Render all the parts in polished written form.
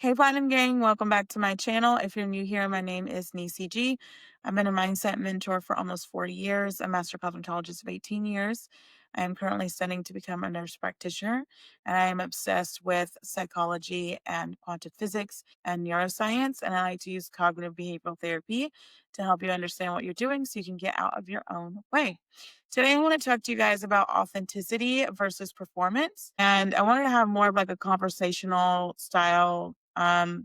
Hey, Platinum Gang, welcome back to my channel. If you're new here, my name is Nisi G. I've been a mindset mentor for almost 40 years, a master cosmetologist of 18 years. I am currently studying to become a nurse practitioner, and I am obsessed with psychology and quantum physics and neuroscience. And I like to use cognitive behavioral therapy to help you understand what you're doing so you can get out of your own way. Today, I want to talk to you guys about authenticity versus performance. And I wanted to have more of like a conversational style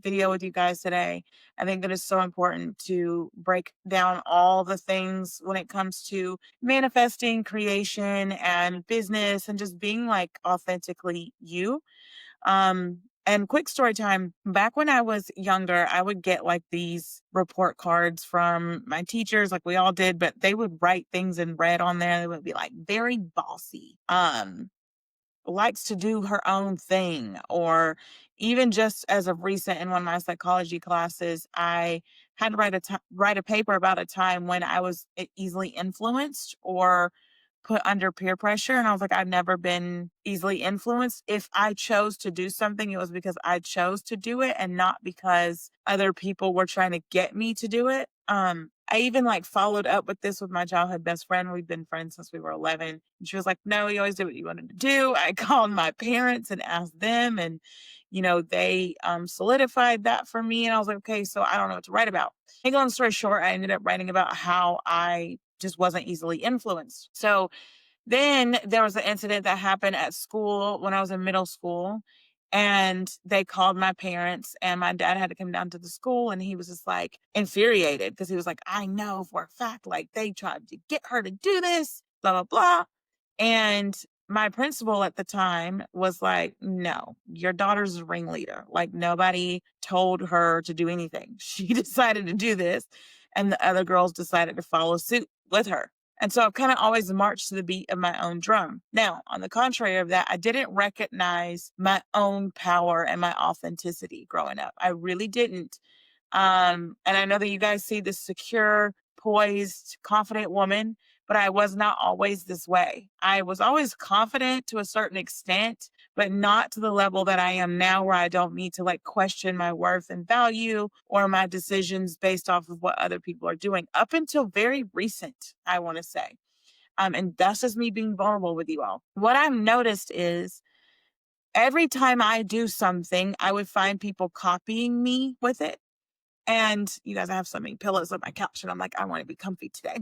video with you guys today. I think that it's so important to break down all the things when it comes to manifesting, creation, and business, and just being like authentically you. And quick story time. Back when I was younger, I would get like these report cards from my teachers, like we all did, but they would write things in red on there. They would be like very bossy. Likes to do her own thing. Or even just as of recent in one of my psychology classes, I had to write a paper about a time when I was easily influenced or put under peer pressure. And I was like, I've never been easily influenced. If I chose to do something, it was because I chose to do it and not because other people were trying to get me to do it. I even like followed up with this with my childhood best friend. We've been friends since we were 11. And she was like, no, you always did what you wanted to do. I called my parents and asked them, and, they solidified that for me. And I was like, okay, so I don't know what to write about. Make a long story short, I ended up writing about how I just wasn't easily influenced. So then there was an incident that happened at school when I was in middle school, and they called my parents, and my dad had to come down to the school, and he was just like infuriated because he was like, I know for a fact, like they tried to get her to do this, blah, blah, blah. And my principal at the time was like, no, your daughter's a ringleader. Like nobody told her to do anything. She decided to do this, and the other girls decided to follow suit with her. And so I've kind of always marched to the beat of my own drum. Now, on the contrary of that, I didn't recognize my own power and my authenticity growing up. I really didn't. And I know that you guys see this secure, poised, confident woman, but I was not always this way. I was always confident to a certain extent, but not to the level that I am now, where I don't need to like question my worth and value or my decisions based off of what other people are doing up until very recent, I want to say. And that's just me being vulnerable with you all. What I've noticed is every time I do something, I would find people copying me with it. And you guys, I have so many pillows on my couch, and I'm like, I want to be comfy today.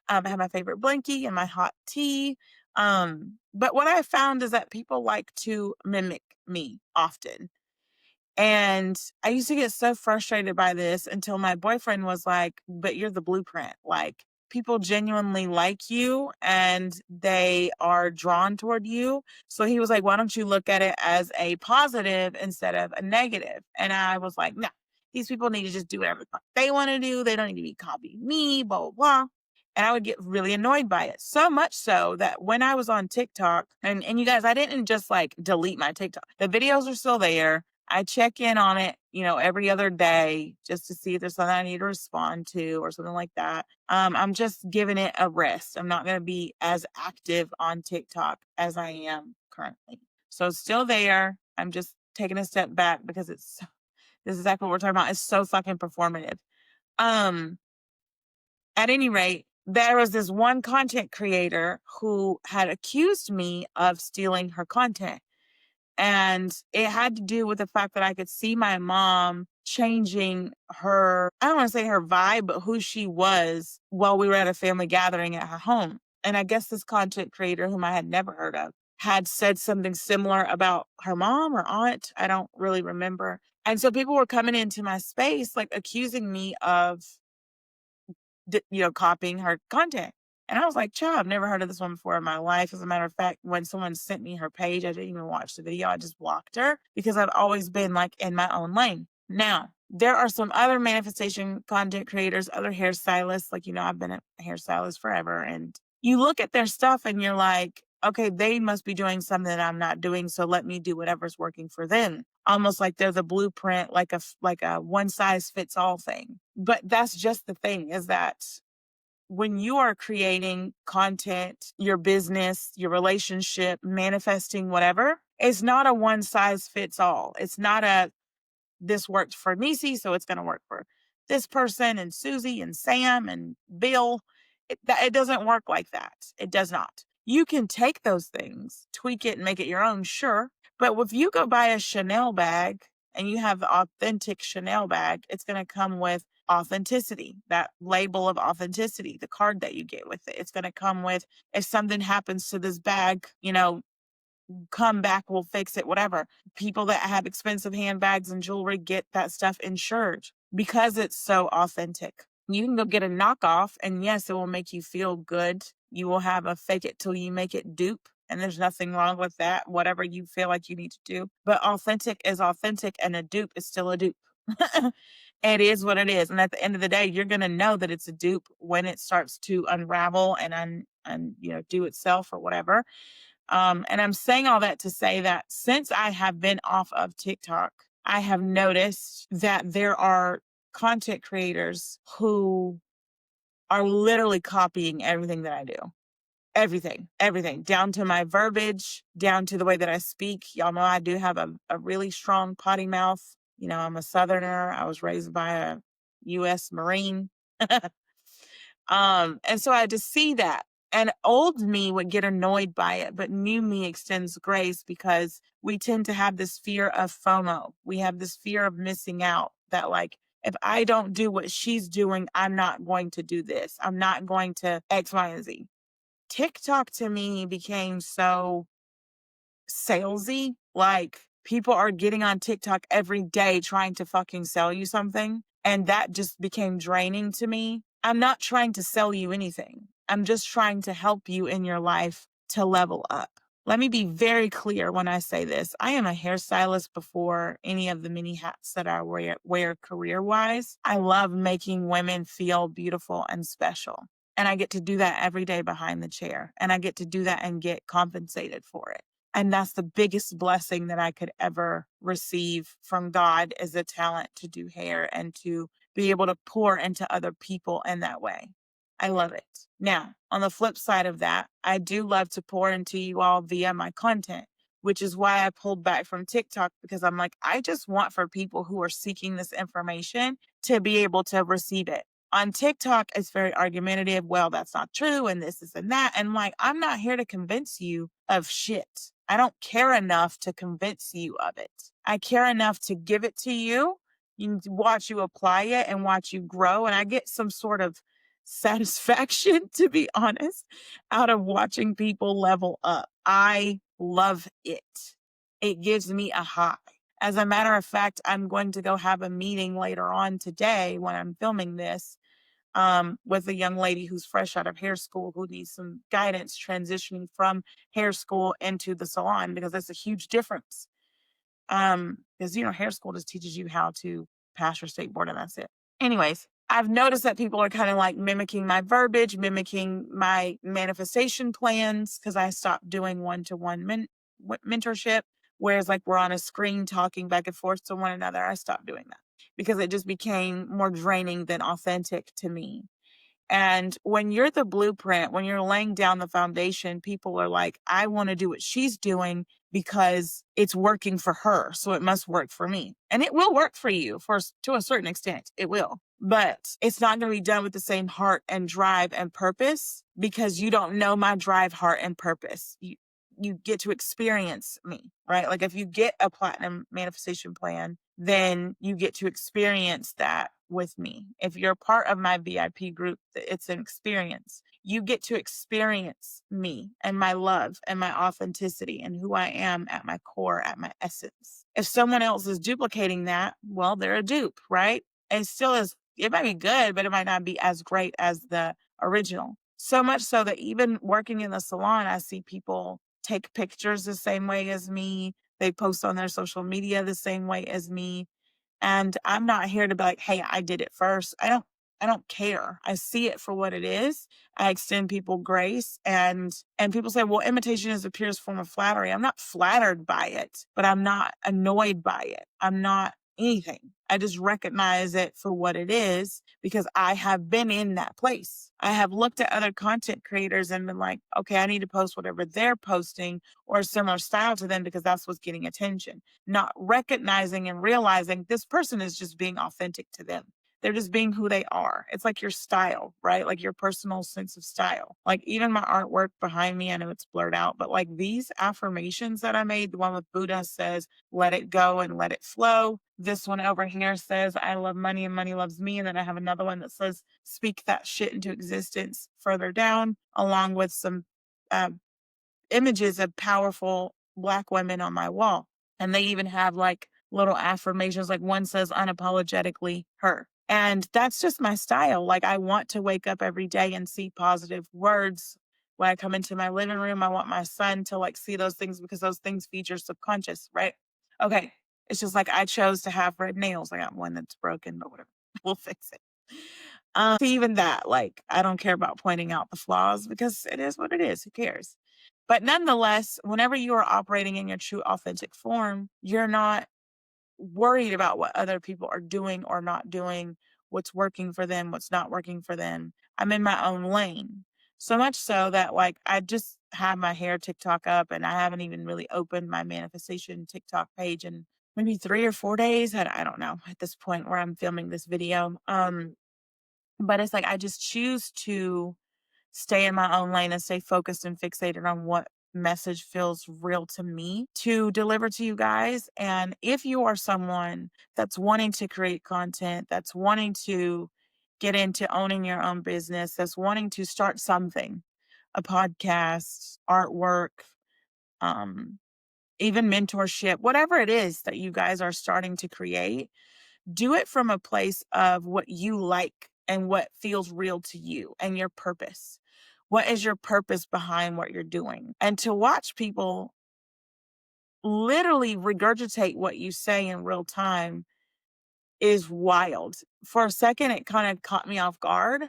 I have my favorite blankie and my hot tea. But what I found is that people like to mimic me often. And I used to get so frustrated by this until my boyfriend was like, but you're the blueprint. Like, people genuinely like you and they are drawn toward you. So he was like, why don't you look at it as a positive instead of a negative? And I was like, no, these people need to just do whatever the fuck they want to do. They don't need to be copying me, blah, blah, blah. And I would get really annoyed by it. So much so that when I was on TikTok, and you guys, I didn't just like delete my TikTok. The videos are still there. I check in on it, every other day just to see if there's something I need to respond to or something like that. I'm just giving it a rest. I'm not going to be as active on TikTok as I am currently. So it's still there. I'm just taking a step back because this is exactly what we're talking about. It's so fucking performative. Um, at any rate, there was this one content creator who had accused me of stealing her content. And it had to do with the fact that I could see my mom changing her, I don't want to say her vibe, but who she was while we were at a family gathering at her home. And I guess this content creator, whom I had never heard of, had said something similar about her mom or aunt. I don't really remember. And so people were coming into my space, like accusing me of copying her content. And I was like, child, I've never heard of this one before in my life. As a matter of fact, when someone sent me her page, I didn't even watch the video. I just blocked her because I've always been like in my own lane. Now, there are some other manifestation content creators, other hairstylists. Like, I've been a hairstylist forever. And you look at their stuff and you're like, okay, they must be doing something that I'm not doing. So let me do whatever's working for them. Almost like they're the blueprint, like a one size fits all thing. But that's just the thing, is that when you are creating content, your business, your relationship, manifesting whatever, it's not a one size fits all. It's not a this worked for Nisi, so it's going to work for this person and Susie and Sam and Bill. It doesn't work like that. It does not. You can take those things, tweak it and make it your own, sure. But if you go buy a Chanel bag and you have the authentic Chanel bag, it's going to come with authenticity, that label of authenticity, the card that you get with it. It's going to come with, if something happens to this bag, come back, we'll fix it, whatever. People that have expensive handbags and jewelry get that stuff insured because it's so authentic. You can go get a knockoff, and yes, it will make you feel good. You will have a fake it till you make it dupe. And there's nothing wrong with that, whatever you feel like you need to do. But authentic is authentic, and a dupe is still a dupe. It is what it is. And at the end of the day, you're going to know that it's a dupe when it starts to unravel and do itself or whatever. And I'm saying all that to say that since I have been off of TikTok, I have noticed that there are content creators who are literally copying everything that I do. Everything, down to my verbiage, down to the way that I speak. Y'all know I do have a really strong potty mouth. I'm a Southerner. I was raised by a U.S. Marine. And so I just see that. And old me would get annoyed by it, but new me extends grace because we tend to have this fear of FOMO. We have this fear of missing out that, like, if I don't do what she's doing, I'm not going to do this. I'm not going to X, Y, and Z. TikTok to me became so salesy. Like, people are getting on TikTok every day trying to fucking sell you something. And that just became draining to me. I'm not trying to sell you anything. I'm just trying to help you in your life to level up. Let me be very clear when I say this. I am a hairstylist before any of the many hats that I wear career-wise. I love making women feel beautiful and special. And I get to do that every day behind the chair. And I get to do that and get compensated for it. And that's the biggest blessing that I could ever receive from God, is the talent to do hair and to be able to pour into other people in that way. I love it. Now, on the flip side of that, I do love to pour into you all via my content, which is why I pulled back from TikTok, because I'm like, I just want for people who are seeking this information to be able to receive it. On TikTok, it's very argumentative. Well, that's not true, and this is and that. And like, I'm not here to convince you of shit. I don't care enough to convince you of it. I care enough to give it to you, watch you apply it and watch you grow. And I get some sort of satisfaction, to be honest, out of watching people level up. I love it. It gives me a high. As a matter of fact, I'm going to go have a meeting later on today when I'm filming this with a young lady who's fresh out of hair school who needs some guidance transitioning from hair school into the salon, because that's a huge difference. Because, hair school just teaches you how to pass your state board and that's it. Anyways, I've noticed that people are kind of like mimicking my verbiage, mimicking my manifestation plans, because I stopped doing one-to-one mentorship. Whereas like we're on a screen talking back and forth to one another, I stopped doing that because it just became more draining than authentic to me. And when you're the blueprint, when you're laying down the foundation, people are like, I want to do what she's doing because it's working for her. So it must work for me. And it will work for you to a certain extent. It will. But it's not going to be done with the same heart and drive and purpose, because you don't know my drive, heart, and purpose. You get to experience me, right? Like if you get a platinum manifestation plan, then you get to experience that with me. If you're part of my VIP group, it's an experience. You get to experience me and my love and my authenticity and who I am at my core, at my essence. If someone else is duplicating that, well, they're a dupe, right? It still is, it might be good, but it might not be as great as the original. So much so that even working in the salon, I see people take pictures the same way as me. They post on their social media the same way as me. And I'm not here to be like, hey, I did it first. I don't care. I see it for what it is. I extend people grace, and people say, well, imitation is the purest form of flattery. I'm not flattered by it, but I'm not annoyed by it. I'm not anything. I just recognize it for what it is because I have been in that place. I have looked at other content creators and been like, okay, I need to post whatever they're posting or a similar style to them because that's what's getting attention. Not recognizing and realizing this person is just being authentic to them. They're just being who they are. It's like your style, right? Like your personal sense of style. Like even my artwork behind me, I know it's blurred out, but like these affirmations that I made, the one with Buddha says, let it go and let it flow. This one over here says, I love money and money loves me. And then I have another one that says, speak that shit into existence further down, along with some uh, images of powerful Black women on my wall. And they even have like little affirmations, like one says, unapologetically her. And that's just my style. Like I want to wake up every day and see positive words. When I come into my living room, I want my son to like see those things because those things feed your subconscious, right? Okay. It's just like I chose to have red nails. I got one that's broken, but whatever. We'll fix it. Even that, like, I don't care about pointing out the flaws because it is what it is. Who cares? But nonetheless, whenever you are operating in your true authentic form, you're not worried about what other people are doing or not doing, what's working for them, what's not working for them. I'm in my own lane. So much so that like I just have my hair TikTok up and I haven't even really opened my manifestation TikTok page in maybe 3 or 4 days. I don't know at this point where I'm filming this video. But it's like I just choose to stay in my own lane and stay focused and fixated on what message feels real to me to deliver to you guys. And if you are someone that's wanting to create content, that's wanting to get into owning your own business, that's wanting to start something, a podcast, artwork, um, even mentorship, whatever it is that you guys are starting to create, do it from a place of what you like and what feels real to you and your purpose. What is your purpose behind what you're doing? And to watch people literally regurgitate what you say in real time is wild. For a second, it kind of caught me off guard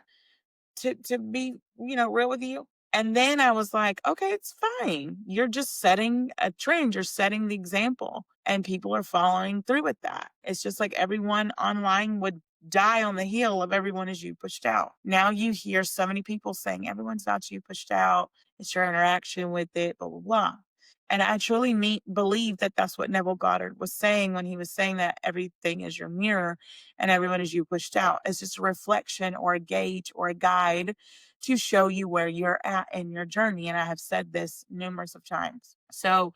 to be, real with you. And then I was like, okay, it's fine. You're just setting a trend. You're setting the example and people are following through with that. It's just like everyone online would die on the heel of everyone as you pushed out. Now you hear so many people saying everyone's not you pushed out. It's your interaction with it, blah, blah, blah. And I truly believe that that's what Neville Goddard was saying when he was saying that everything is your mirror and everyone is you pushed out. It's just a reflection or a gauge or a guide to show you where you're at in your journey. And I have said this numerous of times. So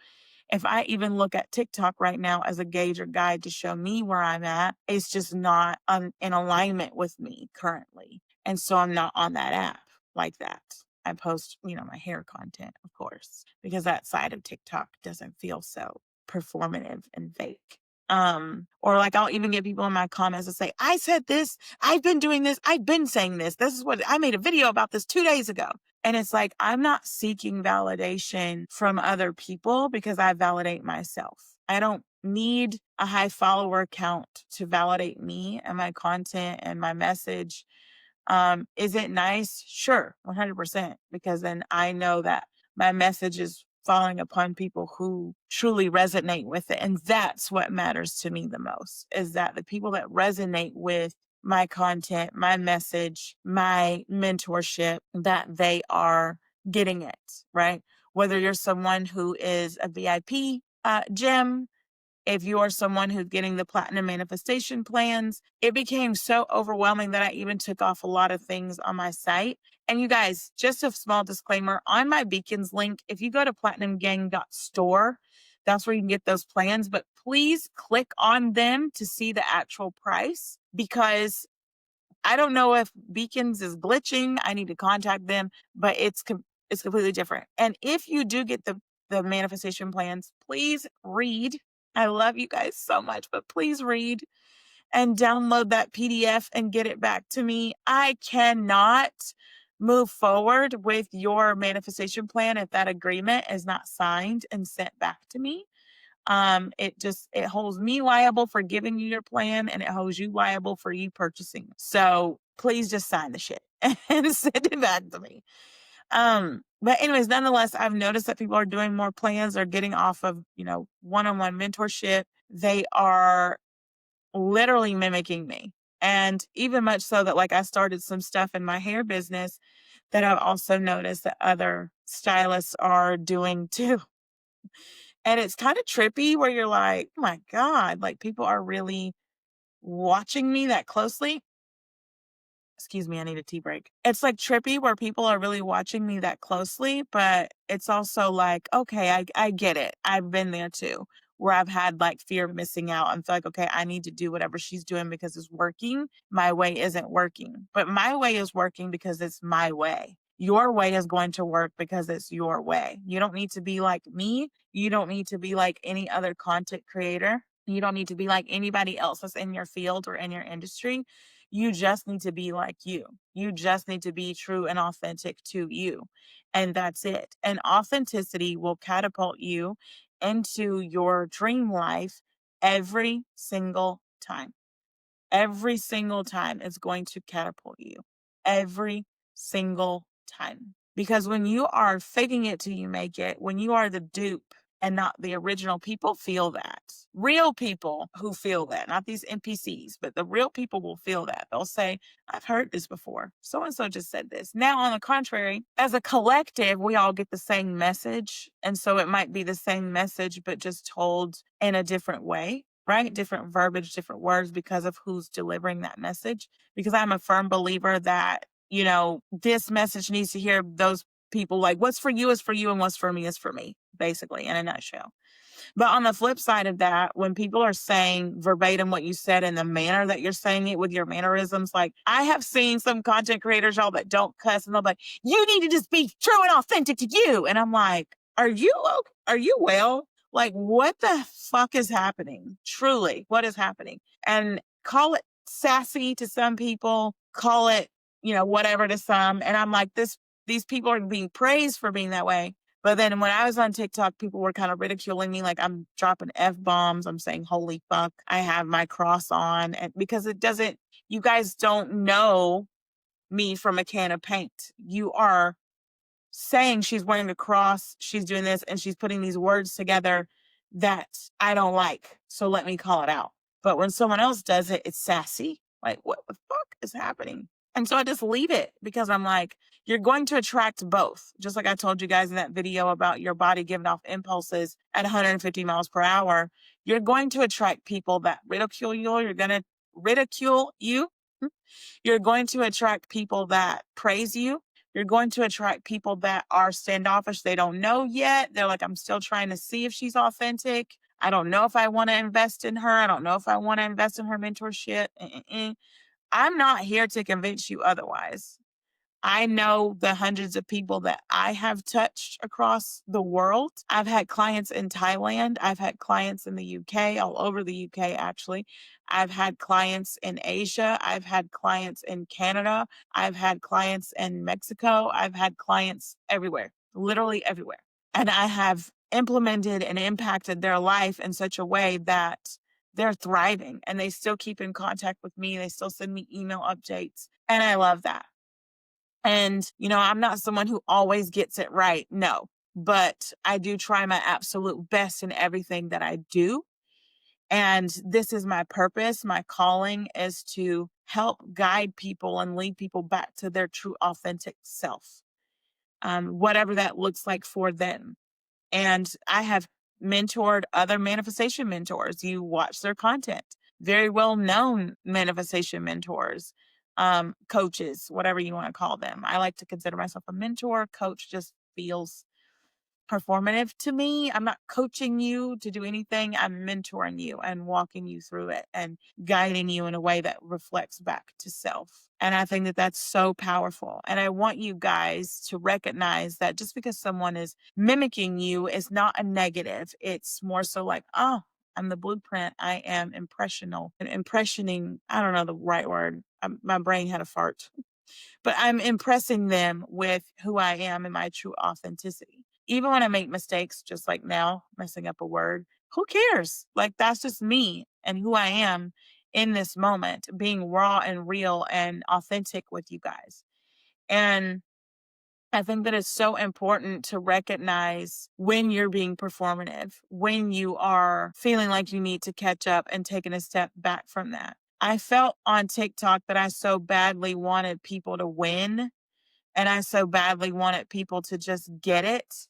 if I even look at TikTok right now as a gauge or guide to show me where I'm at, it's just not in alignment with me currently. And so I'm not on that app like that. I post, my hair content, of course, because that side of TikTok doesn't feel so performative and fake. Or like I'll even get people in my comments that say, I said this, I've been doing this, I've been saying this. This is what I made a video about this 2 days ago. And it's like, I'm not seeking validation from other people because I validate myself. I don't need a high follower count to validate me and my content and my message. Is it nice? Sure, 100%. Because then I know that my message is falling upon people who truly resonate with it. And that's what matters to me the most, is that the people that resonate with my content, my message, my mentorship, that they are getting it, right? Whether you're someone who is a VIP gem, if you are someone who's getting the platinum manifestation plans, it became so overwhelming that I even took off a lot of things on my site. And you guys, just a small disclaimer on my beacons link, if you go to platinumgang.store, that's where you can get those plans. But please click on them to see the actual price because I don't know if Beacons is glitching. I need to contact them, but it's completely different. And if you do get the manifestation plans, please read. I love you guys so much, but please read and download that PDF and get it back to me. I cannot move forward with your manifestation plan if that agreement is not signed and sent back to me. It holds me liable for giving you your plan and it holds you liable for you purchasing. So please just sign the shit and send it back to me. But anyways, nonetheless, I've noticed that people are doing more plans. They're getting off of, one-on-one mentorship. They are literally mimicking me. And even much so that like I started some stuff in my hair business that I've also noticed that other stylists are doing too. And it's kind of trippy where you're like, oh my God, like people are really watching me that closely. Excuse me, I need a tea break. It's like trippy where people are really watching me that closely, but it's also like, okay, I get it. I've been there too, where I've had like fear of missing out and feel like, okay, I need to do whatever she's doing because it's working. My way isn't working, but my way is working because it's my way. Your way is going to work because it's your way. You don't need to be like me. You don't need to be like any other content creator. You don't need to be like anybody else that's in your field or in your industry. You just need to be like you. You just need to be true and authentic to you. And that's it. And authenticity will catapult you into your dream life every single time. Every single time it's going to catapult you. Every single time. Because when you are faking it till you make it, when you are the dupe and not the original, people feel that. Real people who feel that, not these NPCs, but the real people will feel that. They'll say, I've heard this before. So and so just said this. Now, on the contrary, as a collective, we all get the same message. And so it might be the same message, but just told in a different way, right? Different verbiage, different words because of who's delivering that message. Because I'm a firm believer that, this message needs to hear those people like, what's for you is for you and what's for me is for me, basically, in a nutshell. But on the flip side of that, when people are saying verbatim what you said in the manner that you're saying it with your mannerisms, like I have seen some content creators, y'all, that don't cuss and they'll be like, you need to just be true and authentic to you. And I'm like, are you okay? Are you well? Like, what the fuck is happening? Truly, what is happening? And call it sassy to some people, call it, whatever to some. And I'm like, these people are being praised for being that way. But then when I was on TikTok, people were kind of ridiculing me, like I'm dropping F bombs. I'm saying, holy fuck, I have my cross on. And because you guys don't know me from a can of paint. You are saying she's wearing a cross, she's doing this, and she's putting these words together that I don't like. So let me call it out. But when someone else does it, it's sassy. Like, what the fuck is happening? And so I just leave it because I'm like, you're going to attract both. Just like I told you guys in that video about your body giving off impulses at 150 miles per hour, you're going to attract people that ridicule you. You're going to ridicule you. You're going to attract people that praise you. You're going to attract people that are standoffish. They don't know yet. They're like, I'm still trying to see if she's authentic. I don't know if I want to invest in her. I don't know if I want to invest in her mentorship. I'm not here to convince you otherwise. I know the hundreds of people that I have touched across the world. I've had clients in Thailand. I've had clients in the UK, all over the UK, actually. I've had clients in Asia. I've had clients in Canada. I've had clients in Mexico. I've had clients everywhere, literally everywhere. And I have implemented and impacted their life in such a way that they're thriving and they still keep in contact with me. They still send me email updates. And I love that. And, I'm not someone who always gets it right. No, but I do try my absolute best in everything that I do. And this is my purpose. My calling is to help guide people and lead people back to their true, authentic self, whatever that looks like for them. And I have mentored other manifestation mentors. You watch their content, very well known manifestation mentors, coaches, whatever you want to call them. I like to consider myself a mentor. Coach just feels performative to me. I'm not coaching you to do anything. I'm mentoring you and walking you through it and guiding you in a way that reflects back to self. And I think that that's so powerful. And I want you guys to recognize that just because someone is mimicking you is not a negative. It's more so like, oh, I'm the blueprint. I am impressional and impressioning. I don't know the right word. My brain had a fart, but I'm impressing them with who I am and my true authenticity. Even when I make mistakes, just like now, messing up a word, who cares? Like, that's just me and who I am in this moment, being raw and real and authentic with you guys. And I think that it's so important to recognize when you're being performative, when you are feeling like you need to catch up and taking a step back from that. I felt on TikTok that I so badly wanted people to win and I so badly wanted people to just get it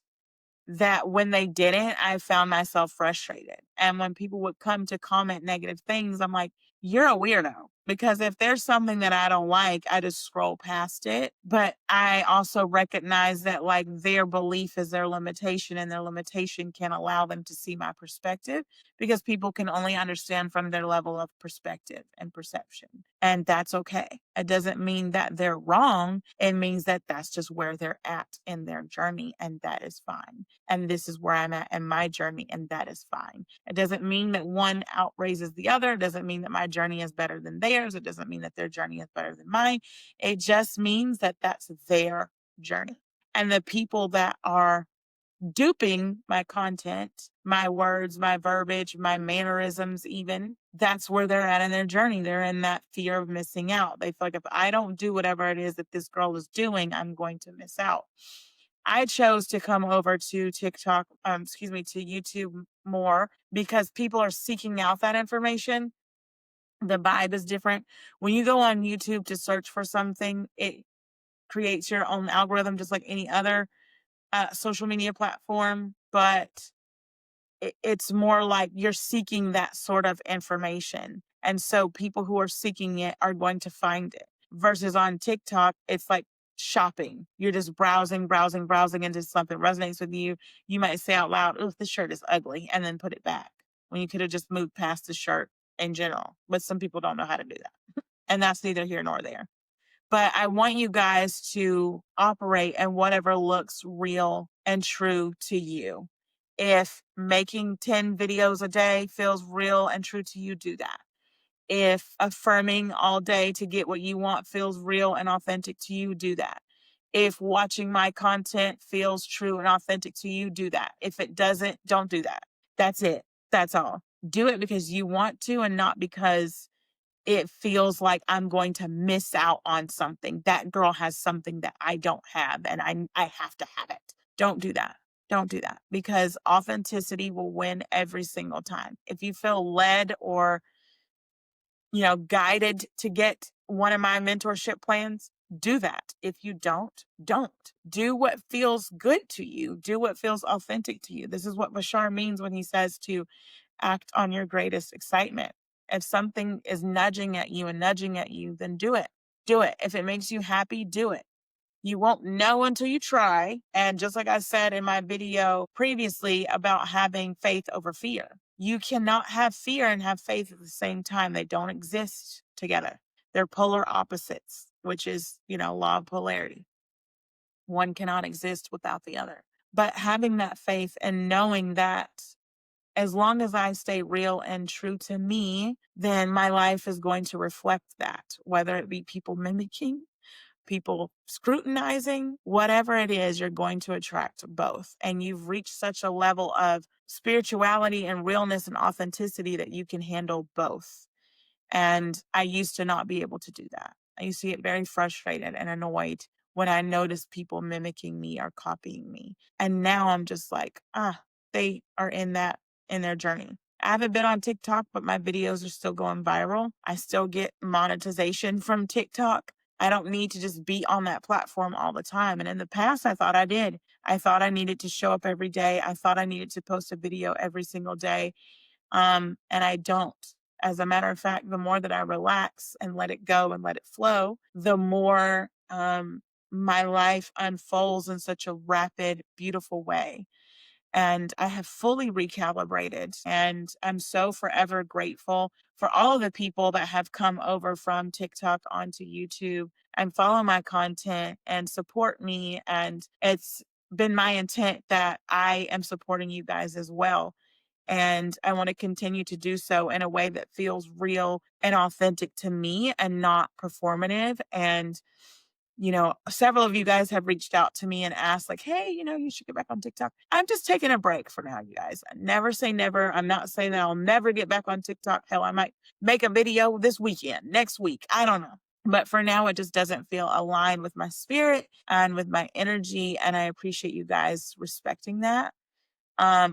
that when they didn't, I found myself frustrated. And when people would come to comment negative things, I'm like, you're a weirdo. Because if there's something that I don't like, I just scroll past it. But I also recognize that like their belief is their limitation, and their limitation can allow them to see my perspective because people can only understand from their level of perspective and perception. And that's okay. It doesn't mean that they're wrong. It means that that's just where they're at in their journey, and that is fine. And this is where I'm at in my journey, and that is fine. It doesn't mean that one outraises the other. It doesn't mean that my journey is better than theirs. It doesn't mean that their journey is better than mine. It just means that that's their journey. And the people that are duping my content, my words, my verbiage, my mannerisms, even, that's where they're at in their journey. They're in that fear of missing out. They feel like if I don't do whatever it is that this girl is doing, I'm going to miss out. I chose to come over to TikTok, to YouTube more because people are seeking out that information. The vibe is different. When you go on YouTube to search for something, it creates your own algorithm, just like any other social media platform. But it's more like you're seeking that sort of information. And so people who are seeking it are going to find it. Versus on TikTok, it's like shopping. You're just browsing into something resonates with you. You might say out loud, "Oh, this shirt is ugly," and then put it back when you could have just moved past the shirt in general. But some people don't know how to do that. And that's neither here nor there. But I want you guys to operate in whatever looks real and true to you. If making 10 videos a day feels real and true to you, do that. If affirming all day to get what you want feels real and authentic to you, do that. If watching my content feels true and authentic to you, do that. If it doesn't, don't do that. That's it. That's all. Do it because you want to and not because it feels like I'm going to miss out on something. That girl has something that I don't have and I have to have it. Don't do that. Don't do that because authenticity will win every single time. If you feel led or, guided to get one of my mentorship plans, do that. If you don't. Do what feels good to you. Do what feels authentic to you. This is what Bashar means when he says to act on your greatest excitement. If something is nudging at you, then do it. Do it. If it makes you happy, do it. You won't know until you try. And just like I said in my video previously about having faith over fear, you cannot have fear and have faith at the same time. They don't exist together. They're polar opposites, which is, law of polarity. One cannot exist without the other. But having that faith and knowing that as long as I stay real and true to me, then my life is going to reflect that, whether it be people mimicking, people scrutinizing, whatever it is, you're going to attract both. And you've reached such a level of spirituality and realness and authenticity that you can handle both. And I used to not be able to do that. I used to get very frustrated and annoyed when I noticed people mimicking me or copying me. And now I'm just like, they are in their journey. I haven't been on TikTok, but my videos are still going viral. I still get monetization from TikTok. I don't need to just be on that platform all the time. And in the past, I thought I did. I thought I needed to show up every day. I thought I needed to post a video every single day. And I don't. As a matter of fact, the more that I relax and let it go and let it flow, the more my life unfolds in such a rapid, beautiful way. And I have fully recalibrated. And I'm so forever grateful for all of the people that have come over from TikTok onto YouTube and follow my content and support me. And it's been my intent that I am supporting you guys as well. And I want to continue to do so in a way that feels real and authentic to me and not performative. And, several of you guys have reached out to me and asked, like, hey, you should get back on TikTok. I'm just taking a break for now, you guys. Never say never. I'm not saying that I'll never get back on TikTok. Hell, I might make a video this weekend, next week. I don't know. But for now, it just doesn't feel aligned with my spirit and with my energy. And I appreciate you guys respecting that.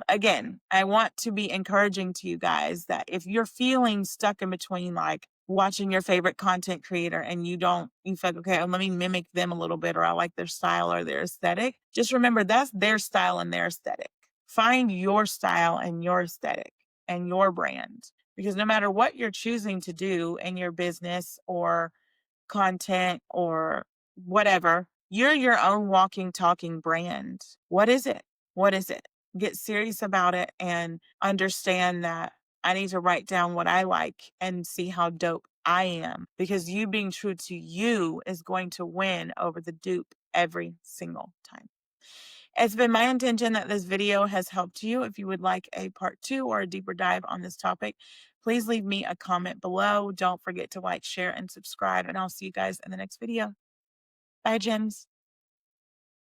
Again, I want to be encouraging to you guys that if you're feeling stuck in between, like watching your favorite content creator and you feel like, okay, let me mimic them a little bit, or I like their style or their aesthetic. Just remember that's their style and their aesthetic. Find your style and your aesthetic and your brand, because no matter what you're choosing to do in your business or content or whatever, you're your own walking, talking brand. What is it? What is it? Get serious about it and understand that I need to write down what I like and see how dope I am, because you being true to you is going to win over the dupe every single time. It's been my intention that this video has helped you. If you would like a part 2 or a deeper dive on this topic, please leave me a comment below. Don't forget to like, share, and subscribe, and I'll see you guys in the next video. Bye, gems.